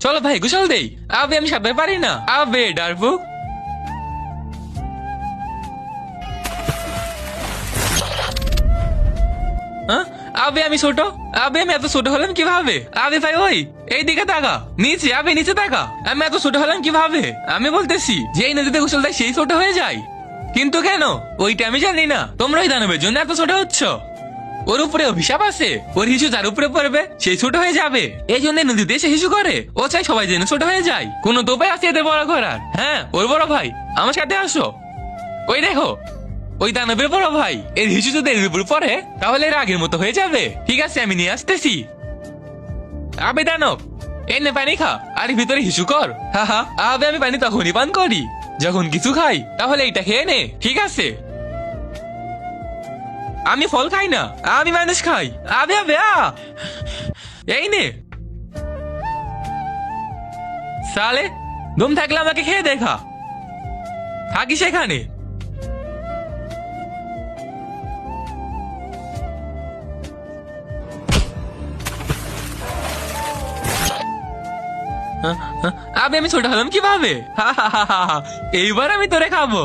চলো ভাই গোসল দেই। আবে আমি সাঁতার পারি না। আবে ডারবো। আবে আমি ছোট। আবে আমি এত ছোট হলাম কিভাবে? আবে ভাই ওই এই দিকে তাকা, নিচে। আবে নিচে তাকা। আমি এত ছোট হলাম কিভাবে? আমি বলতেছি যে এই নদীতে গোসল দেয় সেই ছোট হয়ে যায়, কিন্তু কেন ওইটা আমি জানি না। তোমরা ওই দানবের জন্য এত ছোট হচ্ছ। ওর উপরে অভিশাপ আছে, ওর হিসু যার উপরে পড়বে সেই ছোট হয়ে যাবে। এই জন্য নদীতে এসে হিসু করে। ও চাই সবাই যেন ছোট হয়ে যায়। কোনো তো উপায় আছে এদের বড় করার? হ্যাঁ, ওর বড় ভাই আমার সাথে আসো। ওই দেখো, ওই দানবের বড় ভাই এর হিসু যদি এর উপর পড়ে তাহলে এর আগের মতো হয়ে যাবে। ঠিক আছে, আমি নিয়ে আসতেছি। আবে দানব, এনে পানি খা আর ভিতরে হিসু কর। হা হা। আবে আমি পানি তখনই পান করি যখন কিছু খাই, তাহলে এইটা খেয়ে নে। ঠিক আছে, আমি ফল খাই না, আমি মানুষ খাই। আবে আবে এই নে। সালে দম থাকলে আমাকে খেয়ে দেখা। থাকি সেখানে। আবে আমি ছোট হলাম কিভাবে? এইবার আমি তোরে খাবো।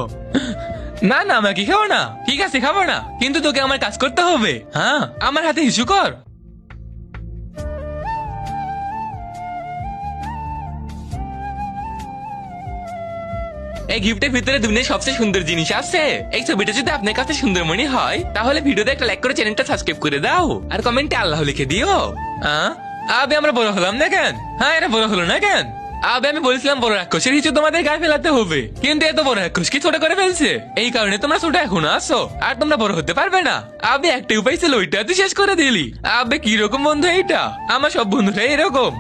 না না, আমাকে খাবো না। ঠিক আছে, খাবো না, কিন্তু তোকে আমার কাজ করতে হবে। হ্যাঁ, আমার হাতে হিসু কর। এই গিফটের ভিতরে দুনিয়ার সবচেয়ে সুন্দর জিনিস আছে। এই ছবিটা যদি আপনার কাছে সুন্দর মনে হয় তাহলে ভিডিওতে একটা লাইক করে চ্যানেলটা সাবস্ক্রাইব করে দাও আর কমেন্টে আল্লাহ লিখে দিও। আবে আমরা বড় হলাম না কেন? হ্যাঁ, এটা বড় হলো না কেন? আবে আমি বলছিলাম বড় রাক্ষসের হিসু তোমাদের গায়ে ফেলাতে হবে, কিন্তু এত বড় রাক্ষস কি ছোট করে ফেলছে। এই কারণে তোমরা ছোট এখনো আসো আর তোমরা বড় হতে পারবে না। আবে একটা উপায় ছিল, ওইটা তুই শেষ করে দিলি। আবে কিরকম বন্ধু এইটা? আমার সব বন্ধুরা এরকম।